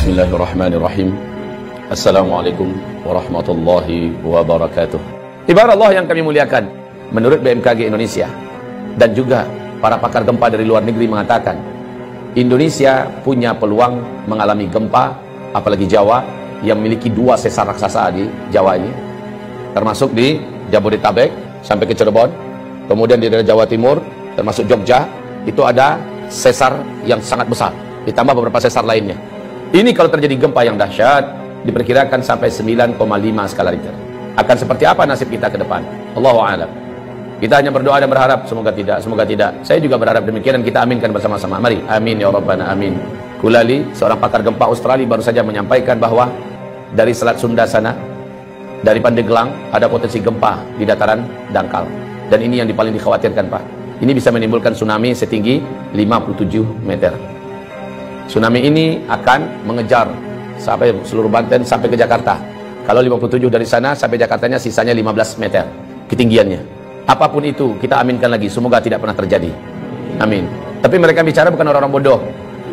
Bismillahirrahmanirrahim. Assalamualaikum warahmatullahi wabarakatuh. Ibarat Allah yang kami muliakan, menurut BMKG Indonesia dan juga para pakar gempa dari luar negeri mengatakan Indonesia punya peluang mengalami gempa, apalagi Jawa yang memiliki 2 sesar raksasa di Jawa ini, termasuk di Jabodetabek sampai ke Cirebon, kemudian di daerah Jawa Timur termasuk Jogja, itu ada sesar yang sangat besar, ditambah beberapa sesar lainnya. Ini kalau terjadi gempa yang dahsyat, diperkirakan sampai 9,5 skala Richter. Akan seperti apa nasib kita ke depan? Allahu a'lam. Kita hanya berdoa dan berharap semoga tidak, semoga tidak. Saya juga berharap demikian dan kita aminkan bersama-sama. Mari, amin ya rabbana amin. Kulali, seorang pakar gempa Australia, baru saja menyampaikan bahwa dari Selat Sunda sana, dari Pandeglang, ada potensi gempa di dataran dangkal. Dan ini yang paling dikhawatirkan, Pak. Ini bisa menimbulkan tsunami setinggi 57 meter. Tsunami ini akan mengejar sampai seluruh Banten sampai ke Jakarta. Kalau 57 dari sana sampai Jakartanya sisanya 15 meter ketinggiannya. Apapun itu kita aminkan lagi, semoga tidak pernah terjadi. Amin. Tapi mereka bicara bukan orang-orang bodoh.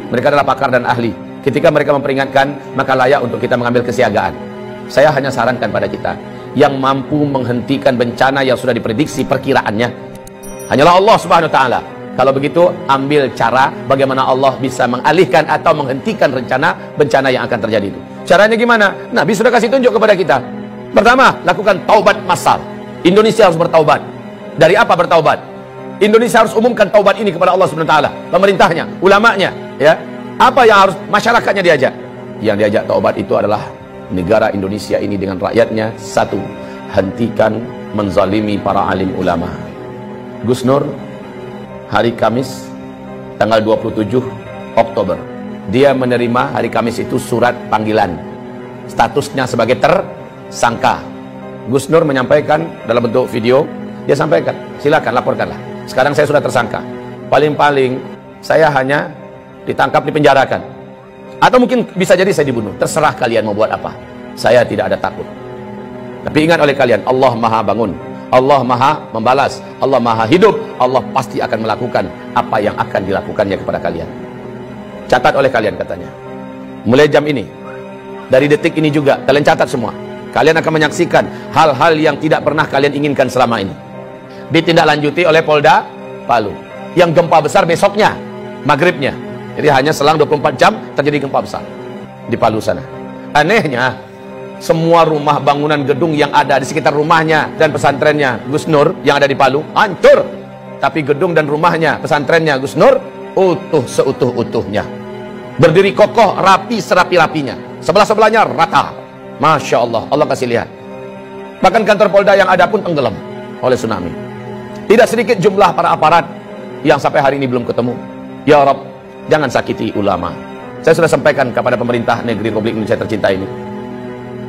Mereka adalah pakar dan ahli. Ketika mereka memperingatkan, maka layak untuk kita mengambil kesiagaan. Saya hanya sarankan pada kita yang mampu menghentikan bencana yang sudah diprediksi perkiraannya hanyalah Allah Subhanahu wa taala. Kalau begitu, ambil cara bagaimana Allah bisa mengalihkan atau menghentikan rencana bencana yang akan terjadi itu. Caranya gimana? Nabi sudah kasih tunjuk kepada kita. Pertama, lakukan taubat massal. Indonesia harus bertaubat. Dari apa bertaubat? Indonesia harus umumkan taubat ini kepada Allah Subhanahu wa taala, pemerintahnya, ulamanya, ya. Apa yang harus masyarakatnya diajak? Yang diajak taubat itu adalah negara Indonesia ini dengan rakyatnya. 1. Hentikan menzalimi para alim ulama. Gus Nur hari Kamis tanggal 27 Oktober dia menerima hari Kamis itu surat panggilan, statusnya sebagai tersangka. Gus Nur menyampaikan dalam bentuk video, dia sampaikan, silakan laporkanlah, sekarang saya sudah tersangka, paling-paling saya hanya ditangkap, dipenjarakan, atau mungkin bisa jadi saya dibunuh, terserah kalian mau buat apa, saya tidak ada takut. Tapi ingat oleh kalian, Allah maha bangun, Allah maha membalas, Allah maha hidup, Allah pasti akan melakukan apa yang akan dilakukannya kepada kalian. Catat oleh kalian katanya. Mulai jam ini, dari detik ini juga, kalian catat semua. Kalian akan menyaksikan hal-hal yang tidak pernah kalian inginkan selama ini. Ditindaklanjuti oleh Polda Palu. Yang gempa besar besoknya, maghribnya. Jadi hanya selang 24 jam terjadi gempa besar di Palu sana. Anehnya, semua rumah bangunan gedung yang ada di sekitar rumahnya dan pesantrennya Gus Nur yang ada di Palu hancur, tapi gedung dan rumahnya, pesantrennya Gus Nur utuh seutuh-utuhnya, berdiri kokoh, rapi serapi-rapinya, sebelah-sebelahnya rata. Masya Allah, Allah kasih lihat. Bahkan kantor Polda yang ada pun tenggelam oleh tsunami. Tidak sedikit jumlah para aparat yang sampai hari ini belum ketemu. Ya Rabb, jangan sakiti ulama. Saya sudah sampaikan kepada pemerintah negeri Republik Indonesia tercinta ini,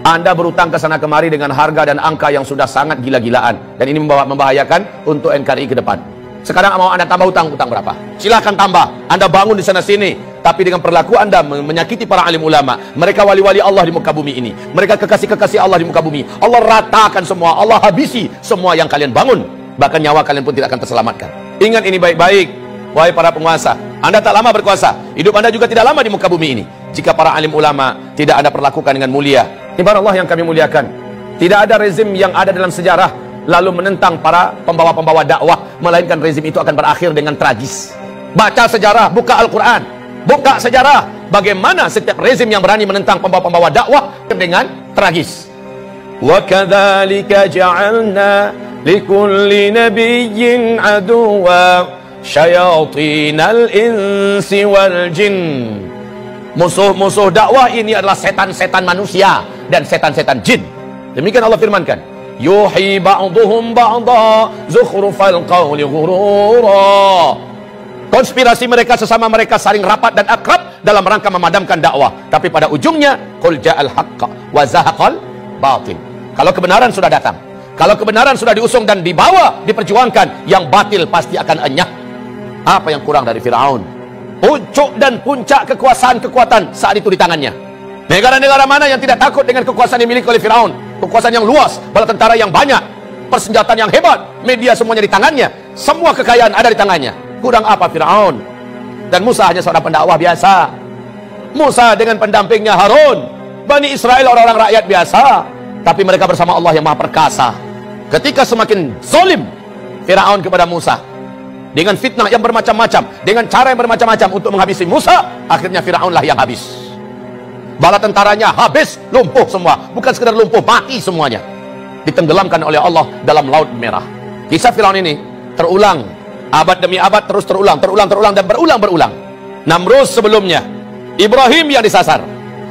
Anda berutang ke sana kemari dengan harga dan angka yang sudah sangat gila-gilaan, dan ini membahayakan untuk NKRI ke depan. Sekarang mau Anda tambah utang berapa? Silahkan tambah. Anda bangun di sana sini, tapi dengan perilaku Anda menyakiti para alim ulama, mereka wali-wali Allah di muka bumi ini, mereka kekasih-kekasih Allah di muka bumi. Allah ratakan semua, Allah habisi semua yang kalian bangun, bahkan nyawa kalian pun tidak akan terselamatkan. Ingat ini baik-baik, wahai para penguasa. Anda tak lama berkuasa, hidup Anda juga tidak lama di muka bumi ini. Jika para alim ulama tidak Anda perlakukan dengan mulia, ibarat Allah yang kami muliakan, tidak ada rezim yang ada dalam sejarah lalu menentang para pembawa-pembawa dakwah, melainkan rezim itu akan berakhir dengan tragis. Baca sejarah, buka Al-Quran, buka sejarah, bagaimana setiap rezim yang berani menentang pembawa-pembawa dakwah dengan tragis. Wa kadzalika ja'alna likulli nabiyyin aduwwa syayatinal insi wal jin. Musuh-musuh dakwah ini adalah setan-setan manusia dan setan-setan jin. Demikian Allah firmankan, yuhi ba'duhum ba'da zukhrufal qawli ghurura. Konspirasi mereka sesama mereka saling rapat dan akrab dalam rangka memadamkan dakwah, tapi pada ujungnya qul ja'al haqqa wa zahaqal batil. Kalau kebenaran sudah datang, kalau kebenaran sudah diusung dan dibawa, diperjuangkan, yang batil pasti akan enyah. Apa yang kurang dari Firaun? Puncak dan puncak kekuasaan-kekuatan saat itu di tangannya. Negara-negara mana yang tidak takut dengan kekuasaan yang dimiliki oleh Firaun? Kekuasaan yang luas, bala tentara yang banyak, persenjataan yang hebat, media semuanya di tangannya, semua kekayaan ada di tangannya. Kurang apa Firaun? Dan Musa hanya seorang pendakwah biasa. Musa dengan pendampingnya Harun. Bani Israel orang-orang rakyat biasa, tapi mereka bersama Allah yang Maha Perkasa. Ketika semakin zalim Firaun kepada Musa dengan fitnah yang bermacam-macam, dengan cara yang bermacam-macam untuk menghabisi Musa, akhirnya Firaunlah yang habis. Bala tentaranya habis, lumpuh semua. Bukan sekedar lumpuh, mati semuanya. Ditenggelamkan oleh Allah dalam Laut Merah. Kisah Firaun ini terulang abad demi abad, terus terulang dan berulang. Namrus sebelumnya, Ibrahim yang disasar.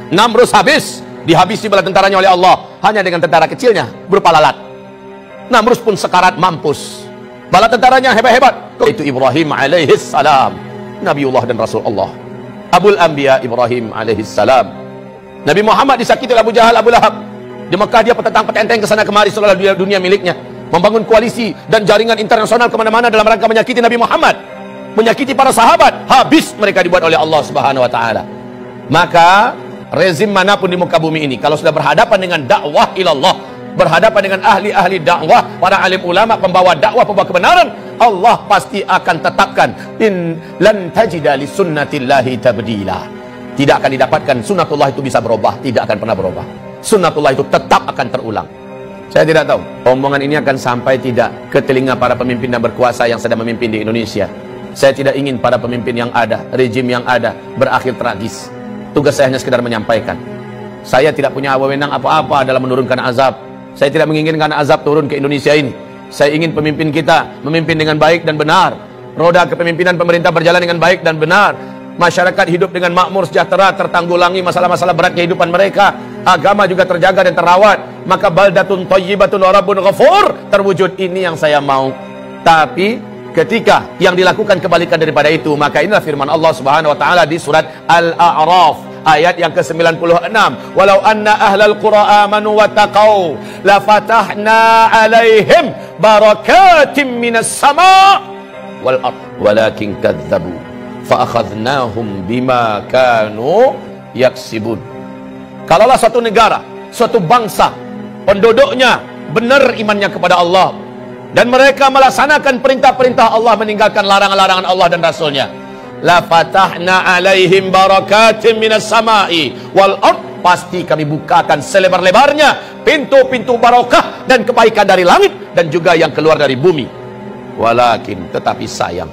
Namrus habis, dihabisi bala tentaranya oleh Allah hanya dengan tentara kecilnya berupa lalat. Namrus pun sekarat mampus. Bala tentaranya hebat-hebat. Itu Ibrahim alaihis salam, Nabiullah dan Rasulullah. Abul Anbiya Ibrahim alaihis salam. Nabi Muhammad disakiti oleh Abu Jahal, Abu Lahab. Di Mekah dia petentang-petenteng ke sana kemari seolah dunia miliknya, membangun koalisi dan jaringan internasional kemana-mana dalam rangka menyakiti Nabi Muhammad, menyakiti para sahabat. Habis mereka dibuat oleh Allah Subhanahu wa taala. Maka rezim manapun di muka bumi ini, kalau sudah berhadapan dengan dakwah ilallah, berhadapan dengan ahli-ahli dakwah, para alim ulama, pembawa dakwah, pembawa kebenaran, Allah pasti akan tetapkan in lan tajida li sunnatillahi tabdila. Tidak akan didapatkan sunnatullah itu bisa berubah, tidak akan pernah berubah. Sunnatullah itu tetap akan terulang. Saya tidak tahu omongan ini akan sampai tidak ke telinga para pemimpin dan berkuasa yang sedang memimpin di Indonesia. Saya tidak ingin para pemimpin yang ada, rejim yang ada berakhir tragis. Tugas saya hanya sekedar menyampaikan. Saya tidak punya wewenang apa-apa dalam menurunkan azab. Saya tidak menginginkan azab turun ke Indonesia ini. Saya ingin pemimpin kita memimpin dengan baik dan benar. Roda kepemimpinan pemerintah berjalan dengan baik dan benar. Masyarakat hidup dengan makmur, sejahtera, tertanggulangi masalah-masalah berat kehidupan mereka. Agama juga terjaga dan terawat. Maka baldatun thayyibatun wa rabbun ghafur terwujud. Ini yang saya mau. Tapi ketika yang dilakukan kebalikan daripada itu, maka inilah firman Allah Subhanahu wa taala di surat Al-A'raf ayat yang ke-96. Walau anna ahlal qura amanu wa taqau la fatahna alaihim barakatim minas sama' wal ard walakin kadzabu fa akhadnahum bima kanu yaksibun. Kalaulah suatu negara, suatu bangsa, penduduknya benar imannya kepada Allah dan mereka melaksanakan perintah-perintah Allah, meninggalkan larangan-larangan Allah dan Rasulnya, la fatahna alaihim barakatim minas sama'i wal ard, pasti kami bukakan selebar-lebarnya pintu-pintu barokah dan kebaikan dari langit dan juga yang keluar dari bumi. Walakin, tetapi sayang,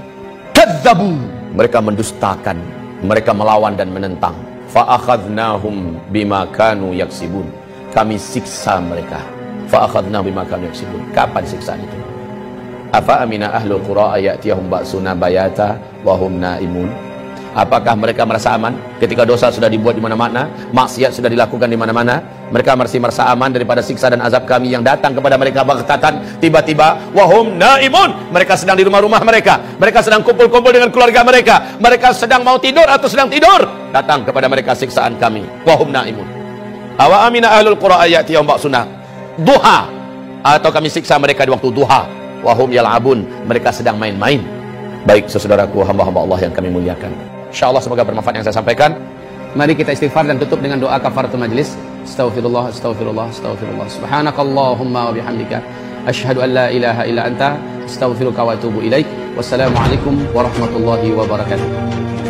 kadzabu, mereka mendustakan, mereka melawan dan menentang. Fa akhadnahum bima kanu yaksibun, kami siksa mereka. Fa akhadnahum bima kanu yaksibun. Kapan siksaan itu? Afa amina ahlul qura ayatiyahum ba'suna bayata wa hum naimun. Apakah mereka merasa aman ketika dosa sudah dibuat di mana-mana, maksiat sudah dilakukan di mana-mana? Mereka masih merasa aman daripada siksa dan azab kami yang datang kepada mereka baghtatan, tiba-tiba. Wa hum naimun, mereka sedang di rumah-rumah mereka, mereka sedang kumpul-kumpul dengan keluarga mereka, mereka sedang mau tidur atau sedang tidur, datang kepada mereka siksaan kami. Wa hum naimun. Awa amina ahlul qura ayatiyahum ba'suna duha, atau kami siksa mereka di waktu duha. Wahum yal'abun, mereka sedang main-main. Baik saudaraku, hamba-hamba Allah yang kami muliakan, insyaallah semoga bermanfaat yang saya sampaikan. Mari kita istighfar dan tutup dengan doa kafaratul majlis. Astaghfirullah, astaghfirullah, astaghfirullah. Subhanakallahumma wa bihamdika asyhadu an la ilaha illa anta astaghfiruka wa atubu ilaik. Wassalamualaikum warahmatullahi wabarakatuh.